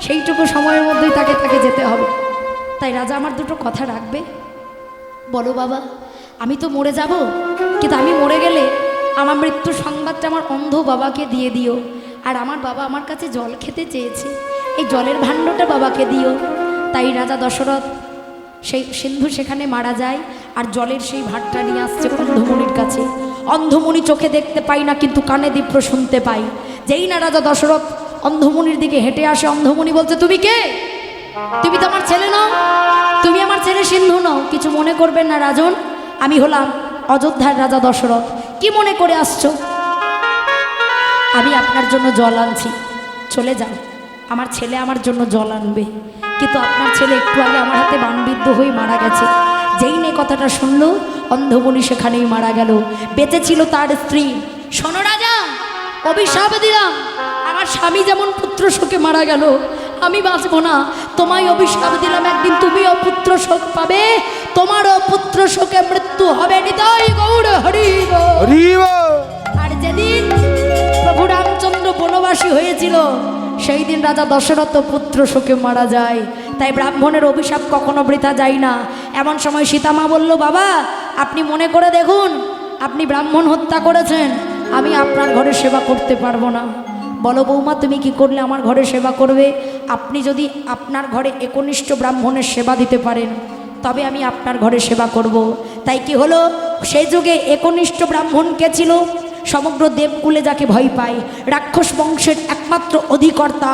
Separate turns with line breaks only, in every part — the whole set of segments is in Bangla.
সেইটুকু সময়ের মধ্যেই তাকে তাকে যেতে হবে। তাই রাজা আমার দুটো কথা রাখবে? বলো বাবা। আমি তো মরে যাব, কিন্তু আমি মরে গেলে আমার মৃত্যুর সংবাদটা আমার অন্ধ বাবাকে দিয়ে দিও। আর আমার বাবা আমার কাছে জল খেতে চেয়েছে, এই জলের ভাণ্ডটা বাবাকে দিও। তাই রাজা দশরথ সেই সিন্ধু সেখানে মারা যায়, আর জলের সেই ভাতটা নিয়ে আসছে অন্ধমুনির কাছে। অন্ধমুনি চোখে দেখতে পাই না, কিন্তু কানে দীপ্র শুনতে পাই। যেই না রাজা দশরথ অন্ধমুনির দিকে হেঁটে আসে, অন্ধমুনি বলছে, তুমি কে? তুমি তো আমার ছেলে নও, তুমি আমার ছেলে সিন্ধু নও। কিছু মনে করবেন না রাজন, আমি হলাম অযোধ্যার রাজা দশরথ। কি মনে করে আসছো? আমি আপনার জন্য জল আনছি, চলে যান। আমার ছেলে আমার জন্য জল আনবে, কিন্তু আপনার ছেলে একটু আগে আমার হাতে বাণবিদ্ধ হয়ে মারা গেছে। যেই নে কথাটা শুনলো, অন্ধমুনি সেখানেই মারা গেল। বেঁচে ছিল তার স্ত্রী। শোনো রাজা, অভিশাপ দিলাম, আমার স্বামী যেমন পুত্র শোকে মারা গেল, আমি বাঁচবো না। তোমায় অভিশাপ দিলাম, একদিন তুমিও পুত্র শোক পাবে, তোমারও পুত্র শোকে মৃত্যু হবে। নিতাই গৌর হরি বল। আর যেদিন প্রভু রামচন্দ্র বনবাসী হয়েছিল, সেই দিন রাজা দশরথ পুত্র শোকে মারা যায়। তাই ব্রাহ্মণের অভিশাপ কখনো বৃথা যায় না। এমন সময় সীতামা বলল, বাবা আপনি মনে করে দেখুন, আপনি ব্রাহ্মণ হত্যা করেছেন, আমি আপনার ঘরে সেবা করতে পারবো না। বলো বৌমা, তুমি কি করলে আমার ঘরে সেবা করবে? আপনি যদি আপনার ঘরে একনিষ্ঠ ব্রাহ্মণের সেবা দিতে পারেন, তবে আমি আপনার ঘরে সেবা করব। তাই কি হলো, সেই যুগে একনিষ্ঠ ব্রাহ্মণ কে ছিল? সমগ্র দেবকুলে যাকে ভয় পায়, রাক্ষস বংশের একমাত্র অধিকর্তা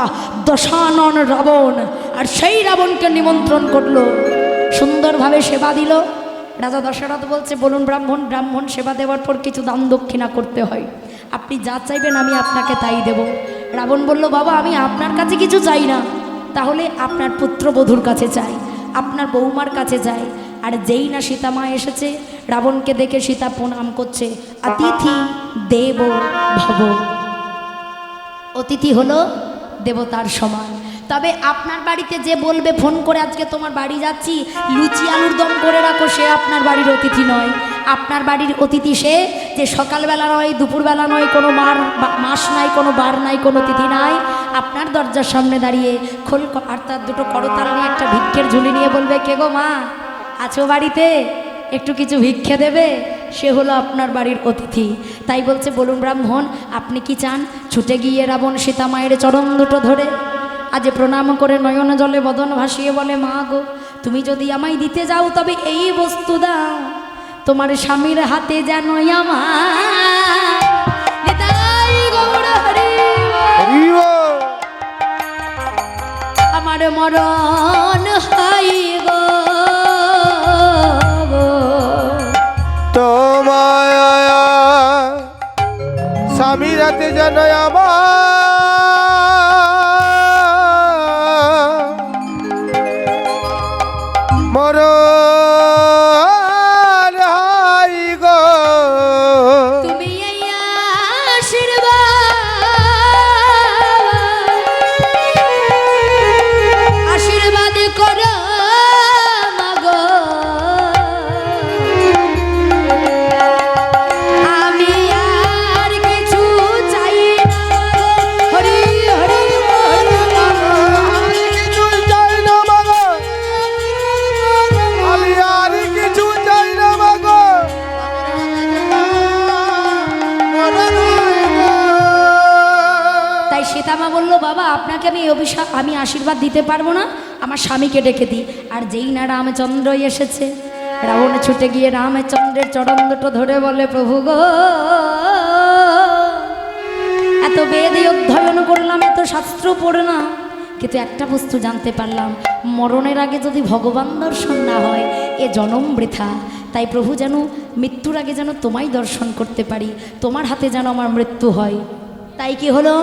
দশানন রাবণ। আর সেই রাবণকে নিমন্ত্রণ করলো, সুন্দরভাবে সেবা দিল। রাজা দশরথ বলছে, বলুন ব্রাহ্মণ, ব্রাহ্মণ সেবা দেওয়ার পর কিছু দান দক্ষিণা করতে হয়, আপনি যা চাইবেন আমি আপনাকে তাই দেব। রাবণ বলল, বাবা আমি আপনার কাছে কিছু চাই না, তাহলে আপনার পুত্রবধূর কাছে চাই, আপনার বৌমার কাছে চাই। আর যেই না সীতামা এসেছে, রাবণকে দেখে সীতা প্রণাম করছে, অতিথি দেব ভব। অতিথি হলো দেবতার সমান। তবে আপনার বাড়িতে যে বলবে ফোন করে, আজকে তোমার বাড়ি যাচ্ছি, লুচি আলুর দম করে রাখো, সে আপনার বাড়ির অতিথি নয়। আপনার বাড়ির অতিথি সে যে সকালবেলা নয়, দুপুরবেলা নয়, কোনো মাস নাই, কোনো বার নাই, কোনো তিথি নাই, আপনার দরজার সামনে দাঁড়িয়ে খোল আর তার দুটো করতাল নিয়ে একটা ভিক্ষের ঝুলি নিয়ে বলবে, কে গো মা, আছো বাড়িতে, একটু কিছু ভিক্ষে দেবে, সে হলো আপনার বাড়ির অতিথি। তাই বলছে, বলুন ব্রাহ্মণ আপনি কি চান? ছুটে গিয়ে রাবণ সীতা মায়ের চরণ দুটো ধরে আজ প্রণাম করে নয়ন জলে বদন ভাসিয়ে বলে, মা গো তুমি যদি আমায় দিতে যাও, তবে এই বস্তু দাও, তোমার স্বামীর হাতে যেন আমার মরণ হইব।
তোমায় স্বামীর হাতে যেন আমার মরণ হয় গো।
তুমি এই আশীর্বাদ করো মাগো, আমি আর কিছু চাই না। হরি হরি
কিছু চাই না মাগো, আমি আর কিছু চাই না মাগো।
তাই সীতামা বলল, বাবা আপনাকে আমি আমি আশীর্বাদ দিতে পারবো না, আমার স্বামীকে ডেকে দিই। আর যেই না রামচন্দ্র এসেছে, রাবণ ছুটে গিয়ে রামচন্দ্রের চরণ দুটো ধরে বলে, প্রভু গো এত বেদ অধ্যয়ন করলাম, এত শাস্ত্র পড়লাম, কিন্তু একটা বস্তু জানতে পারলাম, মরণের আগে যদি ভগবান দর্শন না হয় এ জনম বৃথা। তাই প্রভু যেন মৃত্যুর আগে যেন তোমায় দর্শন করতে পারি, তোমার হাতে যেন আমার মৃত্যু হয়। তাই কি হলো,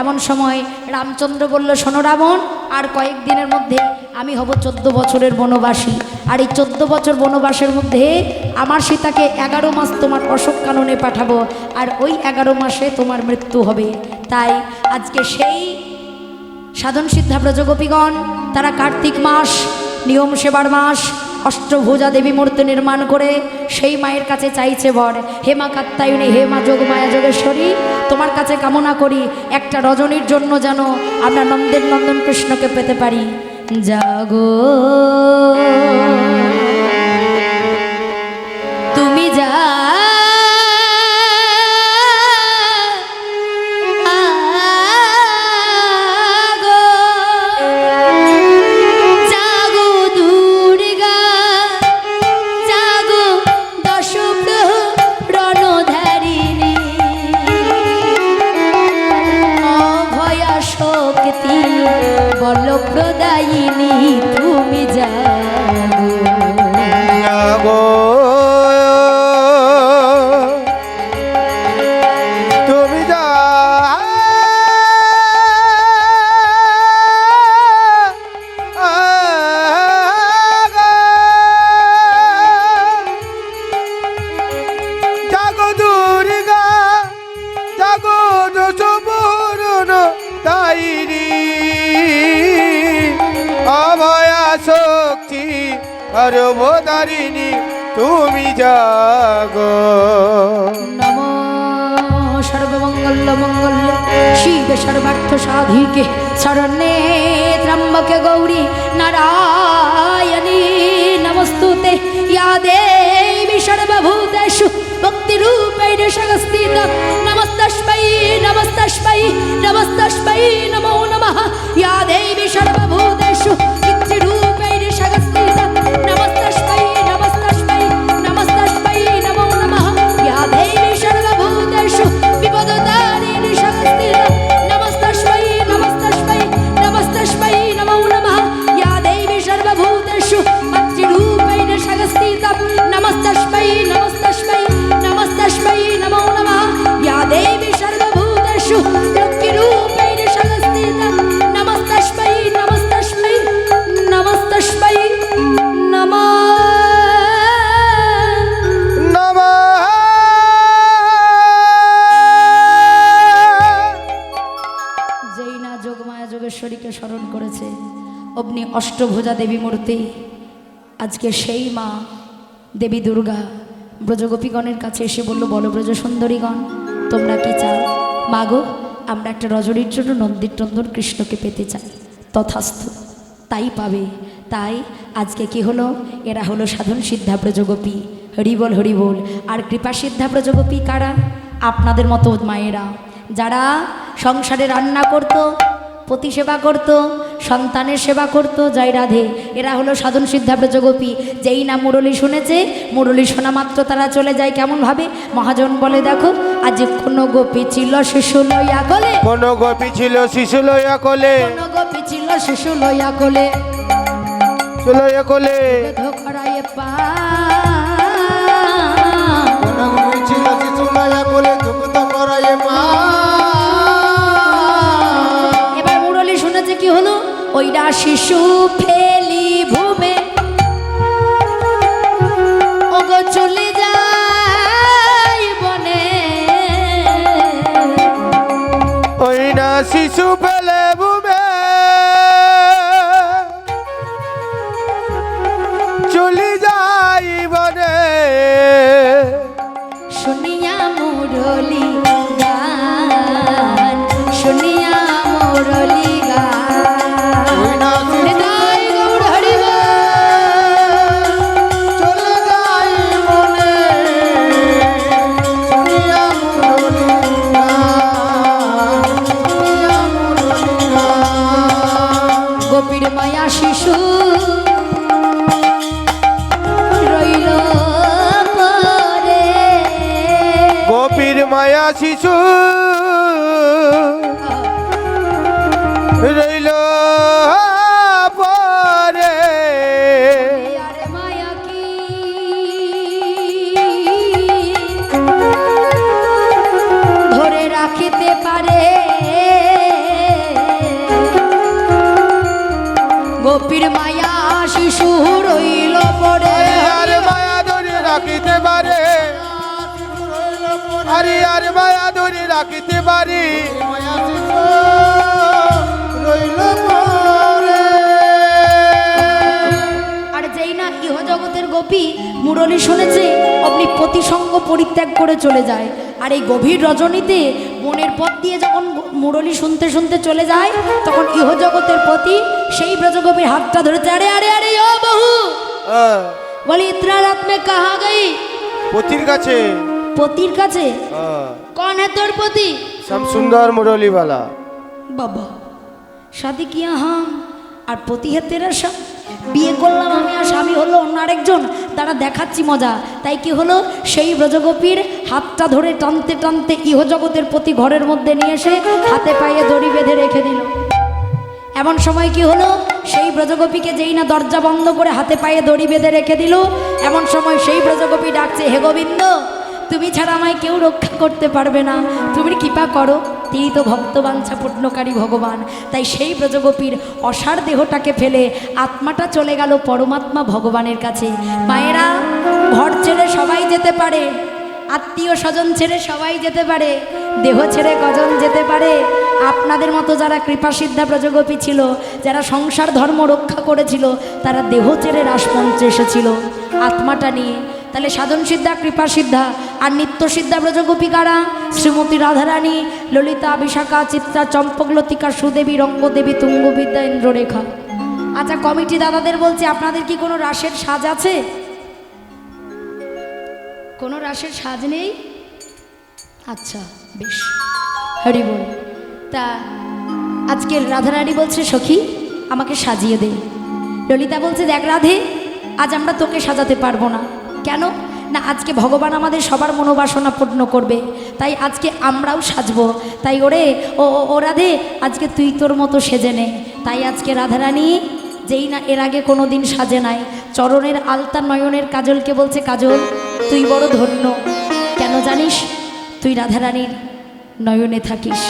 এমন সময় রামচন্দ্র বলল, শোনো রাবণ, আর কয়েকদিনের মধ্যে আমি হব 14 বছরের বনবাসী। আর এই 14 বছর বনবাসের মধ্যে আমার সীতাকে 11 মাস তোমার অশোক কাননে পাঠাবো, আর ওই 11 মাসে তোমার মৃত্যু হবে। তাই আজকে সেই সাধন সিদ্ধা ব্রজগোপীগণ তারা কার্তিক মাস, নিয়ম সেবার মাস, অষ্টভুজা দেবী মূর্তি নির্মাণ করে সেই মায়ের কাছে চাইছে বর। হে মা কাত্যায়নী, হে মা যোগমায়া যোগেশ্বরী, তোমার কাছে কামনা করি একটা রজনীর জন্য যেন আমরা নন্দের নন্দন কৃষ্ণকে পেতে পারি। জাগো তুমি যা বলপ্রদায়িনী তুমি জাগো।
জাগো তুমি জাগো দুর্গা, জাগো দশপুরন তাইরি অভয়া শক্তি সর্বদারিণী তুমি জাগো।
নমো সর্বমঙ্গল মঙ্গল শিবে সর্বার্থ সাধিকে শরণ্যে ত্র্যম্বকে গৌরী নারায়ণী নমস্তুতে ইয়া দেবী সর্বভূতেষু ভক্তিরূপেণ সংস্থিতা। নমস্তস্मै নমস্তস্मै নমস্তস্मै নমো নমঃ ইয়া দেবী সর্বভূতেষু ভক্তিরূপেণ সংস্থিতা। নমস্তস্मै নমস্তস্मै নমস্তস্मै নমো নমঃ ইয়া দেবী সর্বভূতেষু বিপদতারিণী সংস্থিতা। নমস্তস্मै নমস্তস্मै নমস্তস্मै নমো নমঃ ইয়া দেবী সর্বভূতেষু ভক্তিরূপেণ সংস্থিতা। নমস্তস্मै নমস্তস্मै নমস্তস্मै নমো নমঃ ইয়া দেবী সর্বভূতেষু লক্ষ্মীরূপেণ সংস্থিতা। নমস্তস্मै নমস্তস্मै নমস্তস্मै নমঃ
নমঃ।
যেই না যোগমায়া যোগেশ্বরীকে স্মরণ করেছে অগ্নি অষ্টভুজা দেবী মূর্তি, আজকে সেই মা দেবী দুর্গা ব্রজগোপীগণের কাছে এসে বলল, বলো ব্রজ সুন্দরীগণ তোমরা কি চাও? মাগো আমরা একটা রজনীর জন্য নন্দির নন্দন কৃষ্ণকে পেতে চাই। তথাস্তু, তাই পাবে। তাই আজকে কি হলো, এরা হলো সাধন সিদ্ধা ব্রজগোপী। হরিবল হরিবল। আর কৃপা সিদ্ধা ব্রজগোপী কারা? আপনাদের মতো মায়েরা যারা সংসারে রান্না করত, পতি সেবা করত, সন্তানের সেবা করত, জয় রাধে। এরা হলো সাধন সিদ্ধা ব্রজগোপী। যেই না মুরলী শুনেছে, মুরলী শোনা মাত্র তারা চলে যায় কেমনভাবে? মহাজন বলে, দেখো আজ কোনো গোপী ছিল শিশু লইয়া কোলে,
কোন গোপী ছিল শিশু লইয়া কোলে,
কোনো গোপী ছিল শিশু লইয়া কোলে,
লইয়া কোলে
ধোকরায়ে পা।
কোন গোপী ছিল শিশু লইয়া কোলে, দুঃখ করায়ে মা।
এবার মুরলী শুনেছে কি হলো, ওইটা শিশু ফেলি ভূমে ওগো চলে যায় বনে।
ওই না শিশু ফেলে বুমে চলে যাই বনে।
শুনিয়া মুরলী গান, শুনিয়া মুরলী গান। হৃদয় গৌর হরিব
চলে যাই বনে, শুনিয়া মুরলী গান, শুনিয়া মুরলী গান।
গোপীর মায়া শিশু রইল পরে।
গোপীর মায়া শিশু রইল পরে।
আর মায়া কি ধরে রাখিতে পারে? গোপীর মায়া শিশু রইল পরে।
আর মায়া ধরে রাখিতে পারে, আরে আর মায়া ধরে রাখিতে পারি। মায়া শিশু রইল পরে।
আর যেই না ইহজগৎ ব্রজগোপী মুরলী শুনেছে অমনি পতিসঙ্গ পরিত্যাগ করে চলে যায়। আর এই গভীর রজনীতে বনের পথ দিয়ে যখন মুরলী শুনতে শুনতে চলে যায়, তখন ইহজগতের পতি সেই ব্রজগোপীর হাতটা ধরেছে। আরে আরে আরে ও বহু, বলি ইতনা রাত মে কাহা গই?
পতির কাছে।
পতির কাছে? কন হ্যাঁ তোর পতি?
সব সুন্দর মুরলীওয়ালা।
বাবা শাদি কিয়া হাম আর পতি হে তেরা সব। বিয়ে করলাম আমি আর স্বামী হলো অন্য আরেকজন, তারা দেখাচ্ছি মজা। তাই কি হলো, সেই ব্রজগোপীর হাতটা ধরে টানতে টানতে ইহজগতের পতি ঘরের মধ্যে নিয়ে এসে হাতে পায়ে দড়ি বেঁধে রেখে দিল। এমন সময় কি হলো, সেই ব্রজগোপীকে যেই না দরজা বন্ধ করে হাতে পায়ে দড়ি বেঁধে রেখে দিল, এমন সময় সেই ব্রজগোপী ডাকছে, হে গোবিন্দ, তুমি ছাড়া আমায় কেউ রক্ষা করতে পারবে না, তুমি কৃপা করো। তিনি তো ভক্তবাঞ্ছা পূর্ণকারী ভগবান। তাই সেই ব্রজগোপীর অসার দেহটাকে ফেলে আত্মাটা চলে গেল পরমাত্মা ভগবানের কাছে। মায়েরা, ঘর ছেড়ে সবাই যেতে পারে, আত্মীয় স্বজন ছেড়ে সবাই যেতে পারে, দেহ ছেড়ে কজন যেতে পারে? আপনাদের মতো যারা কৃপাসিদ্ধা ব্রজগোপী ছিল, যারা সংসার ধর্ম রক্ষা করেছিল, তারা দেহ ছেড়ে রাসমঞ্চে এসেছিল আত্মাটা নিয়ে। তাহলে সাধন সিদ্ধা, কৃপা সিদ্ধা আর নিত্য সিদ্ধা ব্রজগোপী কারা? শ্রীমতী রাধারানী, ললিতা, বিশাখা, চিত্রা, চম্পকলতিকা, সুদেবী, রঙ্গদেবী, তুঙ্গবিদ্যা, ইন্দ্ররেখা। আচ্ছা কমিটি দাদাদের বলছি, আপনাদের কি কোনো রাসের সাজ আছে? কোনো রাসের সাজ নেই? আচ্ছা বেশ, হরি বল। তা আজকে রাধারানী বলছে, সখী আমাকে সাজিয়ে দে। ললিতা বলছে, দেখ রাধে, আজ আমরা তোকে সাজাতে পারবো না। কেন না, আজকে ভগবান আমাদের সবার মনোবাসনা পূর্ণ করবে, তাই আজকে আমরাও সাজবো। তাই ওরে ও রাধে, আজকে তুই তোর মতো সেজে নে। তাই আজকে রাধারানী যেই না এর আগে কোনো দিন সাজে নাই, চরণের আলতা নয়নের কাজলকে বলছে, কাজল তুই বড় ধন্য। কেন জানিস? তুই রাধারানীর নয়নে থাকিস।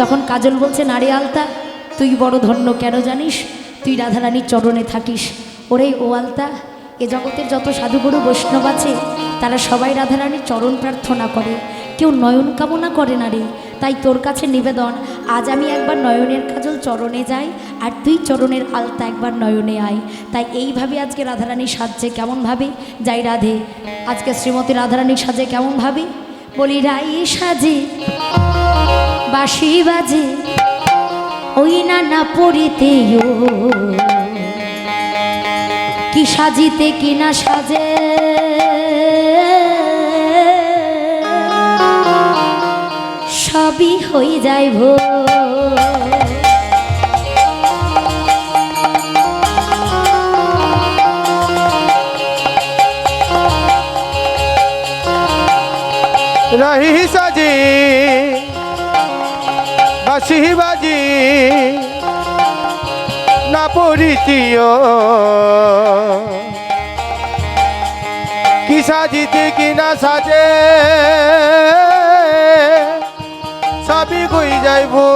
তখন কাজল বলছে, নারী আলতা তুই বড় ধন্য, কেন জানিস? তুই রাধারানীর চরণে থাকিস। ওরে ও আলতা, এ জগতের যত সাধুগুরু বৈষ্ণব আছে, তারা সবাই রাধারানীর চরণ প্রার্থনা করে, কেউ নয়ন কামনা করে না রে। তাই তোর কাছে নিবেদন, আজ আমি একবার নয়নের কাজল চরণে যাই, আর তুই চরণের আলতা একবার নয়নে আয়। তাই এইভাবে আজকে রাধারানী সাজছে। কেমন ভাবে? যাই রাধে, আজকে শ্রীমতী রাধারানী সাজে কেমন ভাবে? বলি রাই সাজে বাঁশি বাজে ওই না পড়িতে কি সাজিতে কি না সাজে, সবই হয়ে যায় ভো।
रही साजी बासी बाजी ना पड़ितियो कि साजिते कि ना साजे सभी कोई जाइबो।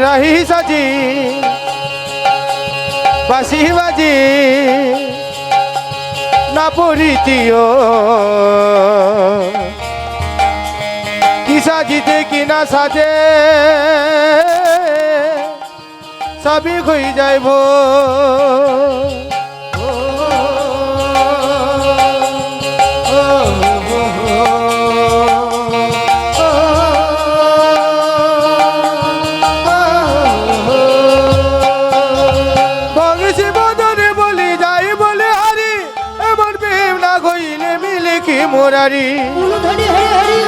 रही सजी बासी बाजी ना पड़ितियो कि साजिते कि ना साजे सभी खोई जाइबो। মুরারি
উলুধ্বনি হরি হরি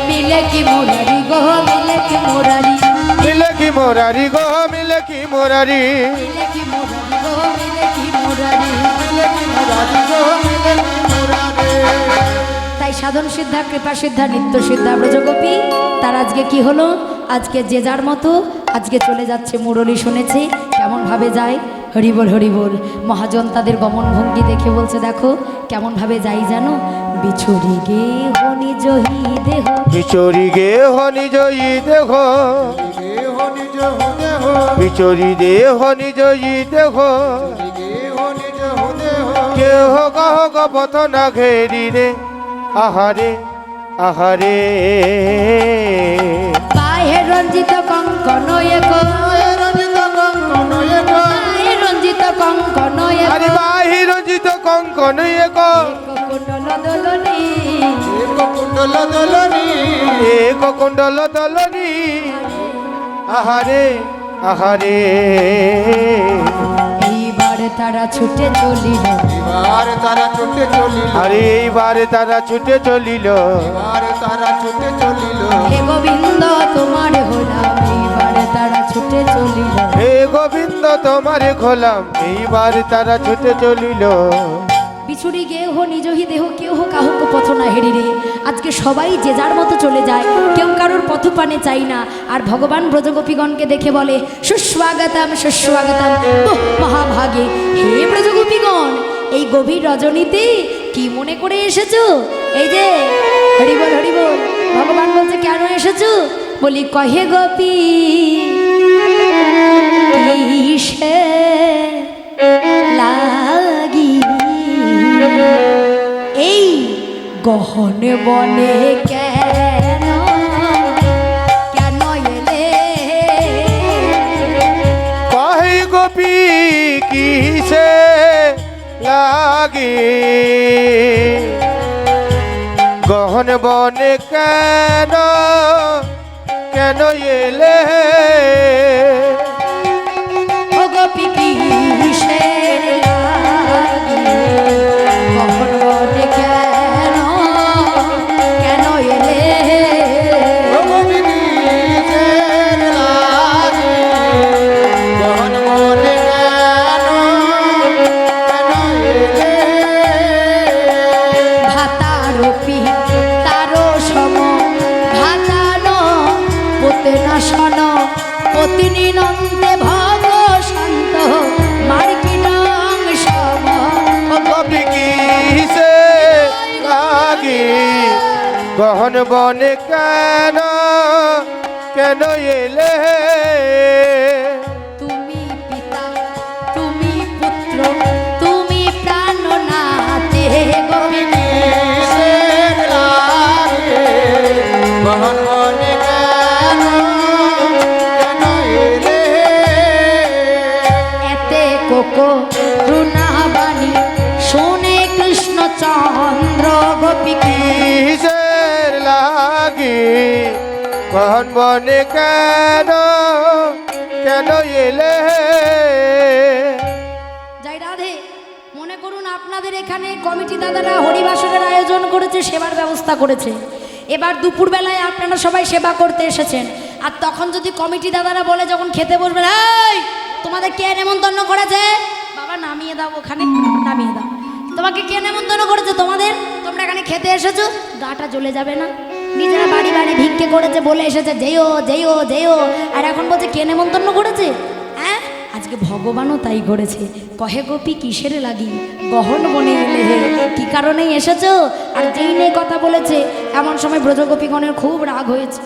মিলে কি মুরারি গো মিলে কি মুরারি
মিলে কি মুরারি গো মিলে কি মুরারি
মিলে কি মুরারি গো মিলে কি মুরারি
মিলে কি মুরারি গো মিলে কি মুরারি
তাই সাধন সিদ্ধা কৃপা সিদ্ধা নিত্য সিদ্ধা ব্রজগোপী তার আজকে কি হলো আজকে যে যার মতো আজকে চলে যাচ্ছে মুরলী শুনেছি কেমন ভাবে যায় হরিবল হরিবল মহাজন তাদের গমন ভঙ্গি দেখে বলছে দেখো কেমন ভাবে যাই জানো বিছুরি গে হনি জহি দেহ
বিচরি গে হনি জয়ী দেহ
দেহ নিজ দেহ
বিচরি দেহ নিজয়ী দেহ
দেহ নিজ দেহ
কেহ কহ গপথ না ঘেরি রে আহারে আহারে
পায়ে রঞ্জিত কঙ্কন এক
রঞ্জিত কঙ্কন এক
পায়ে রঞ্জিত কঙ্কন
আরে
এক
বাহি রঞ্জিত কঙ্কন এক
কুণ্ডল দোলনি
এক কুণ্ডল দোলনি
এক কুণ্ডল দলনি আহারে আহারে
এইবার তারা ছুটে চলিল
এবার তারা ছুটে চলিল
আরে এইবারে তারা ছুটে চলিল
এবার তারা ছুটে চলিল
হে গোবিন্দ তোমার হলাম এইবার তারা ছুটে চলিল
হে গোবিন্দ তোমারে খোলাম এইবার তারা ছুটে চলিল
বিছুড়ি গেহ নিজহি দেহ কেহ কাহক পথ না হেরি রে আজকে সবাই যে যার মতো চলে যায় কেউ কারোর পথ পানে চাই না আর ভগবান ব্রজগোপীগণকে দেখে বলে সুস্বাগতম সুস্বাগতম ওহ মহাভাগে হে ব্রজগোপীগণ এই গভীর রজনীতে কি মনে করে এসেছো এই যে হরিবল হরিবল ভগবান বলছে কেন এসেছো বলি কহে গোপী কিসে লাগি এই গহন বনে কেন কেন এলে
কহি গোপী কিসে লাগি গহন বনে কেন কেন এলে
ও গোপী কিসের লাগি গহন বনে কেন কেন এলে
নিজের লাগে গহন মনে কেন এলে
ভাতারোপি তারো সম ভাতানো পোতে না শন পতিনী নন্দে ভগ শান্ত মার্কিনং সম
গোপী কিসে লাগি গহন বনে কেন কেন এলে
তুমি পিতা তুমি পুত্র তুমি প্রাণনাথে গোবিন্দ
নিজের লাগে গহন মনে কেন এলে
এতে কোকো রুনাবাণী শোনে কৃষ্ণ চন্দ্র গোপী
কিসের লাগি গহন বনে কেন কেন এলে
যাই রাধে মনে করুন আপনাদের এখানে কমিটি দাদারা হরিবাসরের আয়োজন করেছে সেবার ব্যবস্থা করেছে এবার দুপুরবেলায় আপনারা সবাই সেবা করতে এসেছেন আর তখন যদি কমিটি দাদারা বলে যখন খেতে বসবেন এই তোমাদের কে নেমন্তন্ন করেছে বাবা নামিয়ে দাও ওখানে নামিয়ে দাও তোমাকে কে নেমন্তন্ন করেছে তোমাদের তোমরা এখানে খেতে এসেছো গাটা জ্বলে যাবে না নিজেরা বাড়ি বাড়ি ভিক্ষে করেছে বলে এসেছে যেও যেও যেও আর এখন বলছে কে নেমন্তন্ন করেছে হ্যাঁ আজকে ভগবানও তাই করেছে কহে গোপী কিসের লাগি গহন বনে এলে হে কি কারণেই এসেছো আর যেই নিয়ে কথা বলেছে এমন সময় ব্রজগোপীগণের খুব রাগ হয়েছে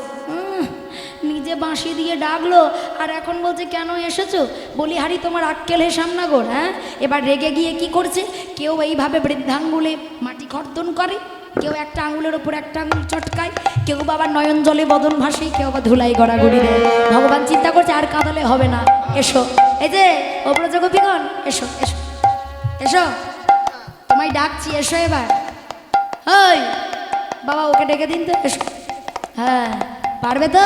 নিজে বাঁশি দিয়ে ডাকলো আর এখন বলছে কেন এসেছো বলি হারি তোমার আক্কেল হেসাম না গো হ্যাঁ এবার রেগে গিয়ে কি করছে কেউ এইভাবে বৃদ্ধাঙ্গুলে মাটি কর্তন করে কেউ একটা আঙুলের ওপর একটা আঙুল চটকায় কেউ বাবা নয়ন জলে বদন ভাসে কেউ বা ধুলাই গড়াগড়ি দেয় ভগবান চিন্তা করছে আর কাঁদালে হবে না এসো এই যে ও ব্রজগোপীগণ এসো এসো এসো তোমায় ডাকছি এসো এবার ওই বাবা ওকে ডেকে দিন তো এসো হ্যাঁ পারবে তো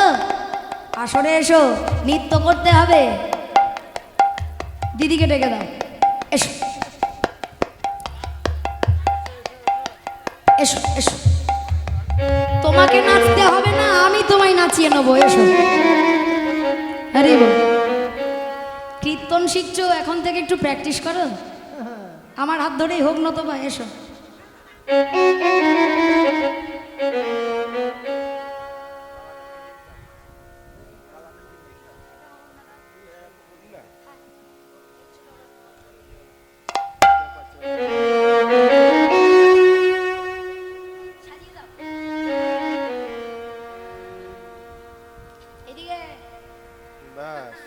আসরে এসো নৃত্য করতে হবে দিদিকে ডেকে দাও এসো এসো এসো, তোমাকে নাচতে হবে না, আমি তোমায় নাচিয়ে নেবো। এসো। আরে বল, কীর্তন শিখছো, এখন থেকে একটু প্র্যাকটিস করো, আমার হাত ধরেই হোক না তো বা। এসো। এদিকে।
ব্যাস।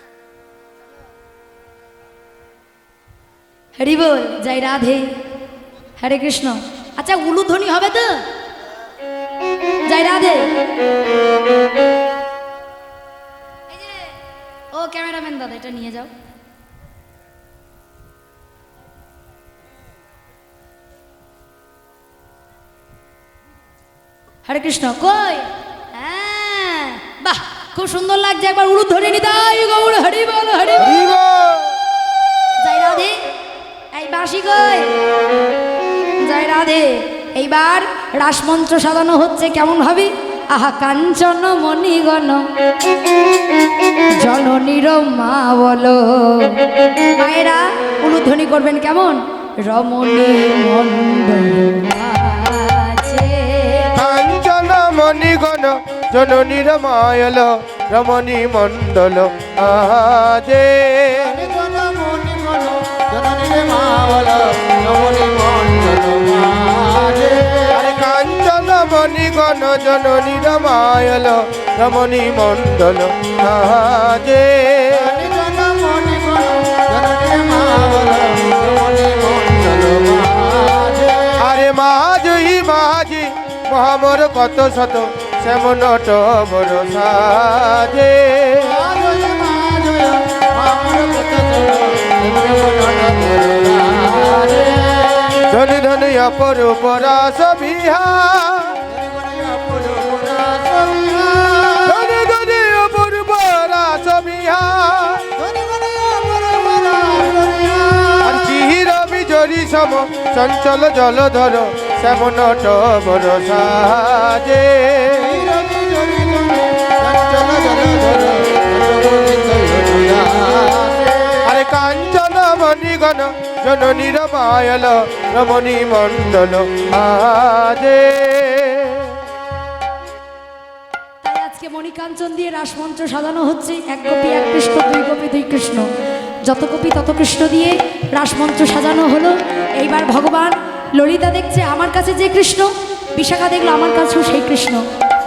হরি বল, জয় রাধে, হরে কৃষ্ণ। আচ্ছা উলুধ্বনি হবে তো? জয় রাধে। এই যে, ও ক্যামেরাম্যান দাদা, এটা নিয়ে যাও। হরে কৃষ্ণ। কই? হ্যাঁ, বাহ, খুব সুন্দর লাগছে। একবার উলুধ্বনি নিতাই গৌর হরি বল, হরি বল।
হরি বল।
জয় রাধে। এই বাঁশি কই? জয় রাধে। এইবার রাসমন্ত্র সাজানো হচ্ছে, কেমন হবে? আহা কাঞ্চন মণিগণ জননীর মা বলো। মায়েরা উলুধ্বনি করবেন কেমন? রমণী মণ্ডল আছে।
কাঞ্চন মণিগণ জননীর মায়ল রমণী মণ্ডল আজে। আরে কাঞ্চন মণিগণ জননীর মায়ল রমণী মণ্ডল আজে। আরে মাঝি মাঝি মহামর কত শত শ্যামন টবর সাজে। ধনি ধনি অপরূপ রাস বিহার, ধনি ধনি অপরূপ রাস বিহার। আর চিহির বিজরি সম চঞ্চল জলধর শ্যামন টবর সাজে। আরে কাঞ্চন মণিগণ জননীর মায়ল রমণী মণ্ডল আজে।
তাই আজকে মণিকাঞ্চন দিয়ে রাসমন্ত্র সাজানো হচ্ছে। এক গোপী এক কৃষ্ণ, দুই গোপী দুই কৃষ্ণ, যত গোপী তত কৃষ্ণ দিয়ে রাসমন্ত্র সাজানো হলো। এইবার ভগবান ললিতা দেখছে আমার কাছে যে কৃষ্ণ, বিশাখা দেখলো আমার কাছেও সেই কৃষ্ণ।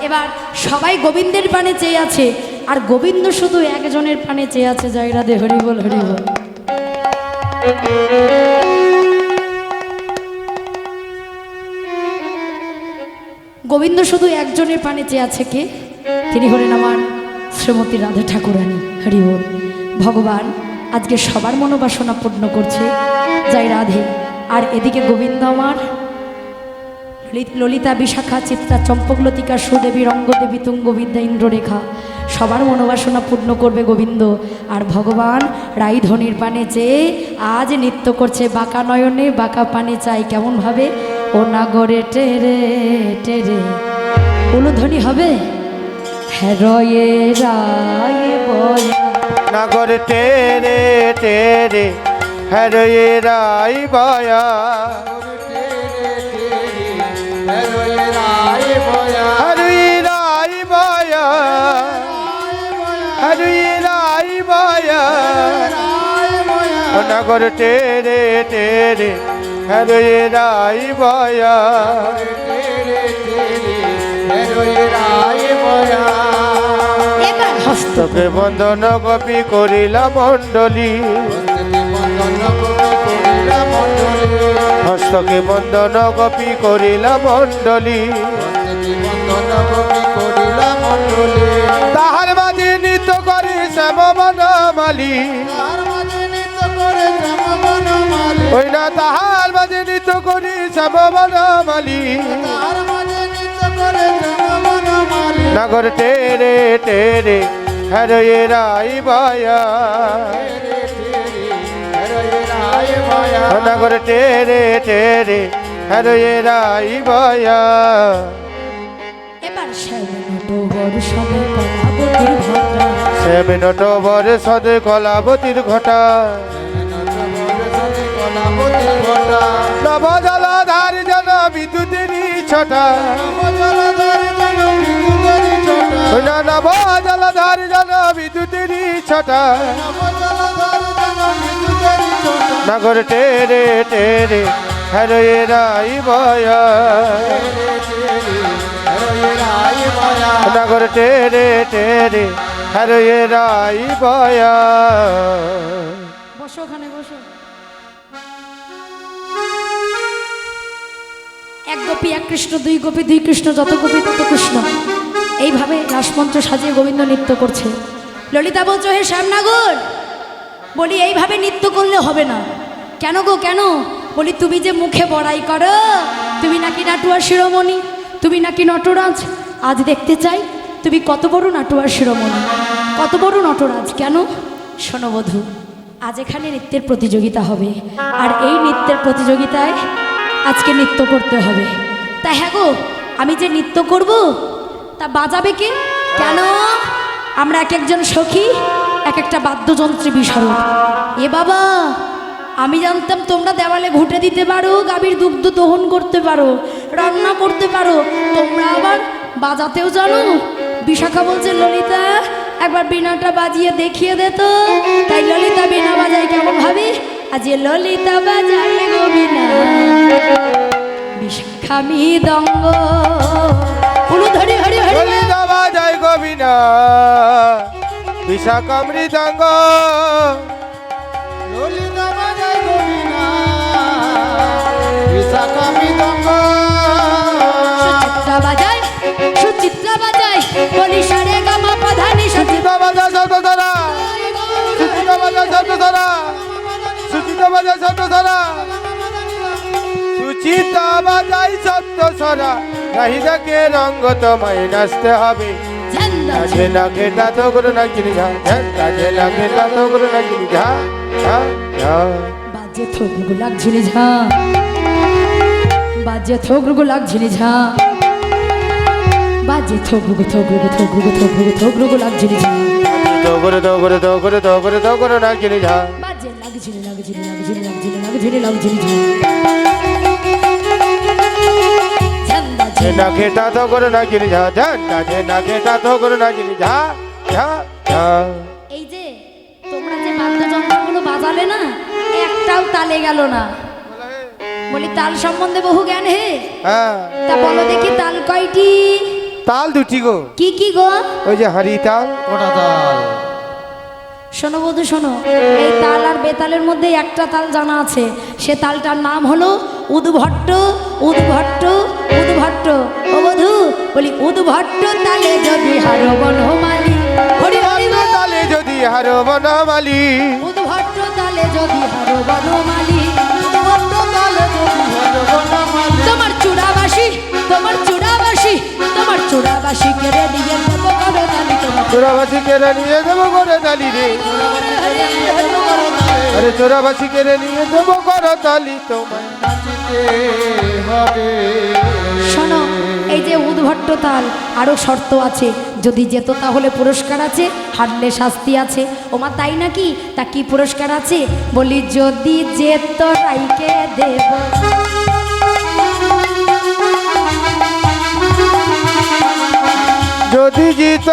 এবার সবাই গোবিন্দের পানে চেয়ে আছে, আর গোবিন্দ শুধু একজনের পানে চেয়ে আছে। জয় রাধে, হরি বল, হরি বল। গোবিন্দ শুধু একজনের পানে চেয়ে আছে, কে? তিনি হলেন আমার শ্রীমতী রাধা ঠাকুরানী। হরি বল। ভগবান আজকে সবার মনোবাসনা পূর্ণ করছে। জয় রাধে। আর এদিকে গোবিন্দ আমার ললিতা, বিশাখা, চিত্রা, চম্পকলতিকা, সুদেবী, রঙ্গদেবী, তুঙ্গবিদ্যা, ইন্দ্ররেখা সবার মনোবাসনা পূর্ণ করবে গোবিন্দ। আর ভগবান রাইধনির পানে চেয়ে আজ নৃত্য করছে। বাঁকা নয়নে বাঁকা পানে চাই, কেমনভাবে? ও নাগরে টেরে টেরে। উলুধ্বনি হবে? হেরয়ে রায়ে বয়া।
নাগর টেরে টেরে হরয়ে রাই বয়া। হরয়ে রাই বয়া, হরয়ে রাই বয়া। নাগর টেরে টেরে হরয়ে রাই বয়া।
এবার
হস্তকে বন্ধন গোপী করিলা মণ্ডলী, হস্তকে বন্ধন গোপী করিলা মণ্ডলী। তাহার মাঝে নৃত্য করে শ্যাম বনমালী। ওই না তাহার মাঝে নৃত্য করি শ্যাম বনমালী। নাগর টেরে টেরে হরয়ে রাই বয়া।
রাই মায়া
নগর টেরে টেরে হারিয়ে রাই বয়া
এবার শ্যামনটবর সবে কলাবতীর ঘটা
সে মিনট বরসদ কলাবতীর ঘটা
কলাবতীর ঘটা
নব জলধার জন বিদ্যুতেরই ছটা নব জলধার জন বিদ্যুতেরই ছটা নগর টেরে টেরে হারিয়ে রাই বয়া নগর টেরে টেরে হারিয়ে রাই বয়া
বসো ওখানে বসো। এক গোপী এক কৃষ্ণ, দুই গোপী দুই কৃষ্ণ, যত গোপী তত কৃষ্ণ। এইভাবে রাসমঞ্চ সাজিয়ে গোবিন্দ নৃত্য করছে। ললিতা বলছো, হে শ্যামনগর, বলি এইভাবে নৃত্য করলে হবে না। কেন গো কেন? বলি তুমি যে মুখে বড়াই করো, তুমি নাকি নাটুয়া শিরোমণি, তুমি নাকি নটরাজ। আজ দেখতে চাই তুমি কত বড় নাটুয়া শিরোমণি, কত বড় নটরাজ। কেন? শোনো বধূ, আজ এখানে নৃত্যের প্রতিযোগিতা হবে, আর এই নৃত্যের প্রতিযোগিতায় আজকে নৃত্য করতে হবে। তা হ্যাঁ গো, আমি যে নৃত্য করব তা বাজাবে কে? কেন? আমরা এক একজন সখী এক একটা বাদ্যযন্ত্রী বিশারদ। এ বাবা, আমি জানতাম তোমরা দেওয়ালে ঘুঁটে দিতে পারো, গাভীর দুগ্ধ দহন করতে পারো, রান্না করতে পারো, তোমরা আবার বাজাতেও জানো। বিশাখা বলছে, ললিতা একবার বীণাটা বাজিয়ে দেখিয়ে দে তো। তাই ললিতা বীণা বাজায় কেমন ভাবি? আজ ললিতা বাজায় গো বীণা, বিশাখা মৃদঙ্গ, ধরি হরি হরি।
ললিতা বাজায় গোবিনা বিশাখা মৃদঙ্গ
ললিতা বাজায় গোবিনা বিশাখা মৃদঙ্গ
সুচিত্রা বাজায়, সুচিত্রা বাজায়, বলি সারে গামা পাধানি
সুচিতা বাজায় শব্দধারা সুচিতা বাজায় শব্দধারা সুচিতা বাজায় শব্দধারা সুচিতা বাজায় শব্দধারা নাহি দেখে রঙ্গ তোমায় নাচতে হবে। নাচে না খেটা তো করে নাচিনি ঝা নাচে না খেটা তো করে নাচিনি ঝা
বাজে থোকরুগু লাগঝিনি ঝা, বাজে থোকরুগু লাগঝিনি ঝা, বাজে থোকরুগু থোকরুগু থোকরুগু থোকরুগু থোকরুগু লাগঝিনি ঝা,
তো করে তো করে তো করে তো করে তো করে নাচিনি ঝা
বাজে লাগঝিনি লাগঝিনি লাগঝিনি লাগঝিনি লাগঝিনি লাগঝিনি ঝা। ঝান্দা
যে না খেটা তো করে নাচিনি ঝা ঝান্ডা যে না খেটা তো করে নাচিনি ঝা ঝা ঝা
এই যে তোমরা যে বাদ্যযন্ত্রগুলো বাজালে না, একটাও তালে গেল না। বলি তাল সম্বন্ধে বহু জ্ঞান হে,
হ্যাঁ
তা বলো দেখি তাল কয়টি?
তাল দুটি গো,
কি কি গো?
ওই যে হাড়ি তাল
ওটা তাল
শোনো বধূ শোনো, এই তাল আর বেতালের মধ্যে একটা তাল জানা আছে, সে তালটার নাম হলো উদ্ভট্ট। উদ্ভট্ট উদ্ভট্ট। ও বধূ, বলি উদ্ভট্ট তালে যদি হারো বনমালী, হরি হরি বল।
তালে যদি হারো বনমালী,
উদ্ভট্ট তালে যদি হারো বনমালী, উদ্ভট্ট তালে যদি হারো বনমালী। তোমার চূড়াবাসী, তোমার চূড়াবাসী, তোমার চূড়াবাসী কেড়ে দিয়ে দেবো করো তালি তোমার।
চোরাবাসী কেড়ে নিয়ে দেবো করে তালি রে, আরে চোরাবাসী কেড়ে নিয়ে দেবো করো তালি তোমায়
নাচিতে হবে
শোনো, এই যে উদ্ভট্ট তাল, আরও শর্ত আছে। যদি যেত তাহলে পুরস্কার আছে, হারলে শাস্তি আছে। ওমা তাই নাকি? তা কি পুরস্কার আছে? বলি যদি যেত রাইকে দেব,
যদি জিত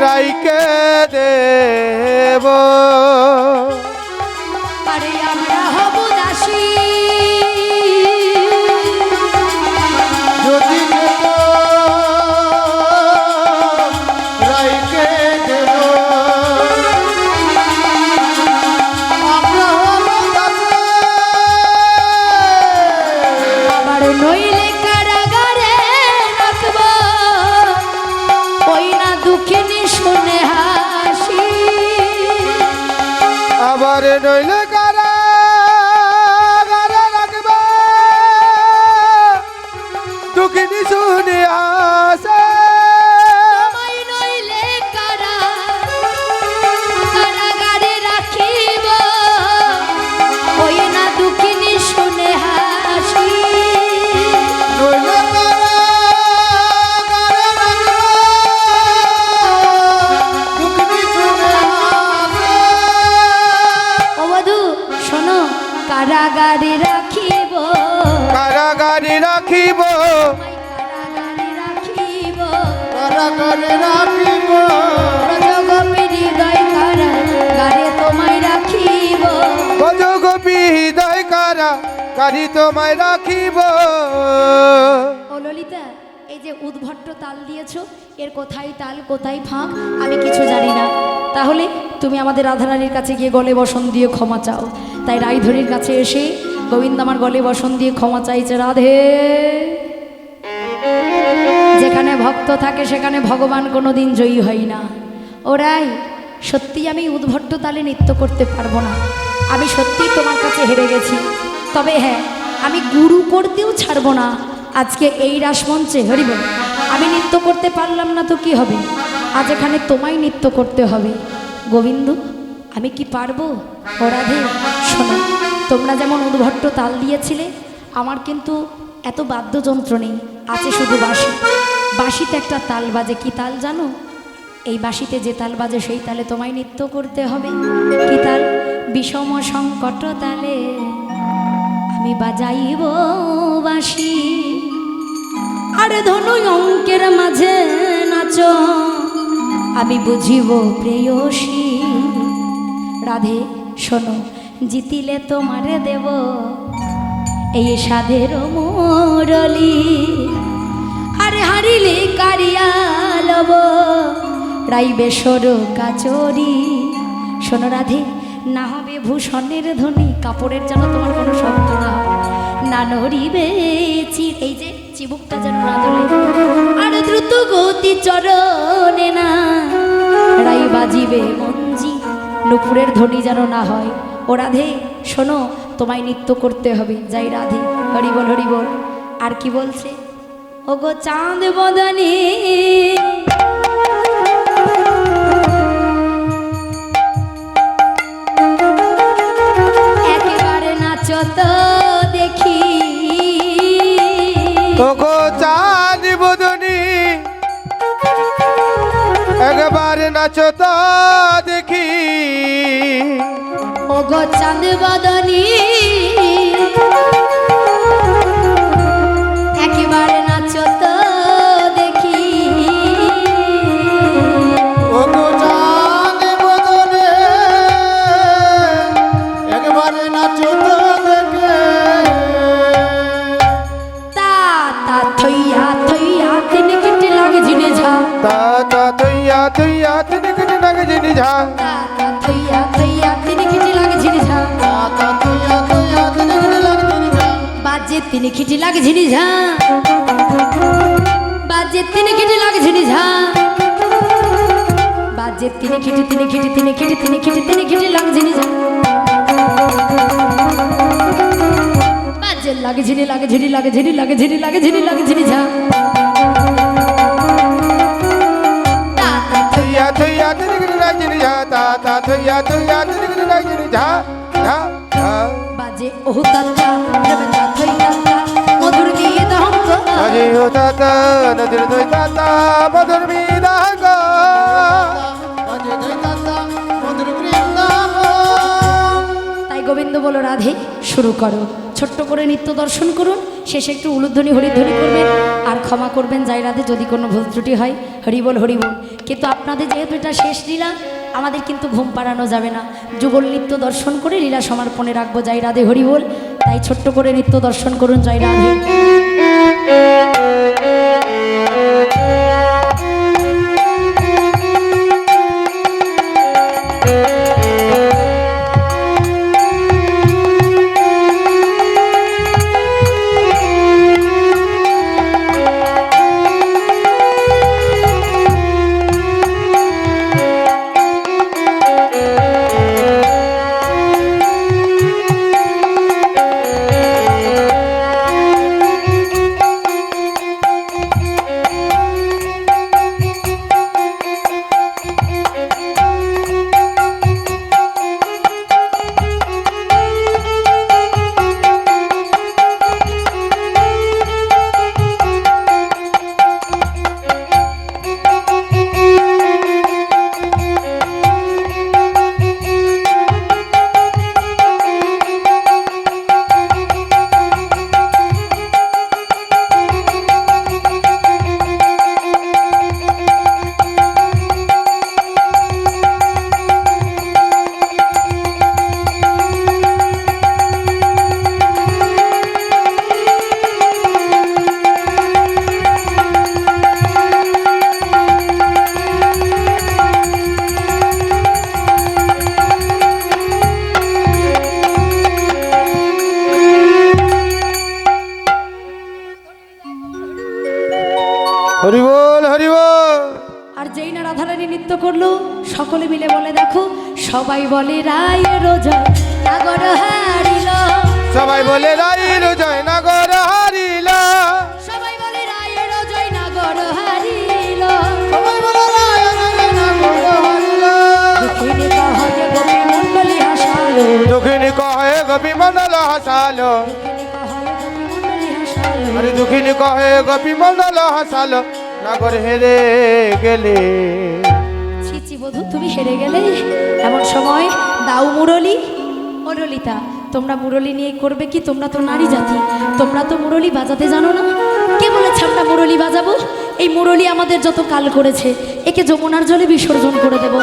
রাইকে দেব,
আরে আমরা হব দাসী।
যদি যেত রাইকে দেব আমরা হব দাসী।
আবার নইলে কারাগারে রাখব, ওই না দুঃখিনী শুনে হাসি।
আবার নইলে কারাগারে রাখবে দুঃখিনী শুনে আসে।
তোমায় নইলে কারাগারে
রাখিব
তোমায় কারাগারে রাখিব
কারাগারে রাখিব
ব্রজগোপী হৃদয় কারাগারে তোমায় রাখিব
গজগোপী হৃদয় কারা কারি তোমায় রাখিব।
ও ললিতা, এই যে উদ্ভট্ট তাল দিয়েছো, এর কোথায় তাল কোথায় ফাঁক আমি কিছু জানি না। তাহলে তুমি আমাদের রাধারানীর কাছে গিয়ে গলে বসন দিয়ে ক্ষমা চাও। তাই রায়ধনীর কাছে এসে গোবিন্দ আমার গলে বসন দিয়ে ক্ষমা চাইছে, রাধে। যেখানে ভক্ত থাকে সেখানে ভগবান কোনোদিন জয়ী হয় না। ওরাই সত্যি আমি উদ্ভট্ট তালে নৃত্য করতে পারবো না, আমি সত্যি তোমার কাছে হেরে গেছি। তবে হ্যাঁ, আমি গুরু করতেও ছাড়বো না। আজকে এই রাসমঞ্চে হরিবল আমি নৃত্য করতে পারলাম না তো কি হবে, আজ এখানে তোমায় নৃত্য করতে হবে। গোবিন্দ, আমি কি পারবো? ও রাধে, শোনো, তোমরা যেমন উদ্ভট্ট তাল দিয়েছিলে, আমার কিন্তু এত বাদ্যযন্ত্র নেই, আছে শুধু বাঁশি। বাঁশিতে একটা তাল বাজে, কি তাল জানো? এই বাঁশিতে যে তাল বাজে সেই তালে তোমায় নৃত্য করতে হবে। কি তাল? বিষম সংকট তালে আমি বাজাইব বাঁশি, আর ধনু অঙ্কের মাঝে নাচ আমি বুঝিব প্রেয়সী। রাধে শোনো, জিতিলে তোমারে দেব এই সাধের মুরলি, আরে হারিলে কারিয়া লব রাইবেশ্বর কাচরি। শোনো রাধে, না হবে ভূষণের ধ্বনি, কাপড়ের যেন তোমার কোনো শব্দ না হয়, না নড়িবে এই যে চিবুকটা যেন না দোলে, আর দ্রুত গতি চরণে না রাই বাজিবে মঞ্জি, নুপুরের ধ্বনি যেন না হয়। ও রাধে শোনো, তোমায় নৃত্য করতে হবে। যাই রাধে, হরি বল হরি বল। আর কি বলছে? ও গো চাঁদ বদনে একেবারে নাচো তো দেখি,
ওগো চাঁদ বদনী একবার নাচো তো দেখি,
ও গো চাঁদ বদনী একেবারে নাচো তো দেখি,
ওগো চাঁদ বদনে একবারে নাচো তো দেখে,
তা তা থইয়া থইয়া তিন কিটি লাগে ঝিনে ঝা,
তা তা তুইয়া তুইয়া তিনকটি নাগে জিনি ঝা,
তা তা থইয়া থইয়া তিন কিটি লাগে ঝিনে ঝা,
তা তুইয়া তুইয়া দিনে দিনে লাগতে যা,
বাজে তিন কিটি লাগে ঝিনে ঝা, বাজে তিন কিটি লাগে ঝিনে ঝা, বাজে তিন কিটি তিন কিটি তিন কিটি তিন কিটি তিন কিটি লাগে ঝিনে ঝা, বাজে লাগে ঝিনে লাগে ঝিনি লাগে ঝিনি লাগে ঝিনি লাগে ঝিনি লাগে ঝিনি ঝা, তা তা
তুইয়া তুইয়া তিনকটি নাগে জিনি ঝা, তা তা তুইয়া তুইয়া তিনকটি নাগে জিনি ঝা ঝা ঝা।
বাজে ওহু তাতা রবতা থই তাতা মধুর দিয়ে দহঙ্গ,
আজি ও তাতা নদীর দুই তাতা মধুর বিদাঙ্গ,
বাজে দৈতাতা মধুর বৃন্দাবন।
তাই গোবিন্দ বলো, রাধে শুরু করো। ছোট্ট করে নৃত্য দর্শন করুন, শেষে একটু উলুধ্বনি হরিধ্বনি করবেন, আর ক্ষমা করবেন যাই রাধে যদি কোনো ভুল ত্রুটি হয়। হরিবল হরিবল। কিন্তু আপনাদের যেহেতু এটা শেষ লীলা, আমাদের কিন্তু ঘুম পাড়ানো যাবে না, যুগল নৃত্য দর্শন করে লীলা সমর্পণে রাখবো। যাই রাধে হরিবল। তাই ছোট্ট করে নৃত্য দর্শন করুন। জয় রাধে।
হরি বল হরি বল।
আর যেই না রাধারানী নৃত্য করলো সকলে মিলে বলে দেখো সবাই বলে রায়ের জয় নাগর হারিল,
সবাই বলে রাইল জয় নগর হারিল,
সবাই বলে রায়ের জয় নাগর হারিল।
সবাই বলে রায় রায় না বলো হরিল।
দুঃখিনী কহে গোপী মণ্ডলী হাসালো,
দুঃখিনী কহে গোপী মন্ডল হাসালো,
দুঃখিনী কহে গোপী মণ্ডলী হাসালো।
আরে দুঃখিনী কহে গোপী মন্ডল হাসালো, নগর হেরে গেলে।
ছি ছি বধূ তুমি হেরে গেলে, এমন সময় দাও মুরলি। ও ললিতা তোমরা মুরলি নিয়ে করবে কি? তোমরা তো নারী জাতি, তোমরা তো মুরলি বাজাতে জানো না। কে বলেছে আমরা মুরলি বাজাবো? এই মুরলি আমাদের যত কাল করেছে একে যমুনার জলে বিসর্জন করে দেব।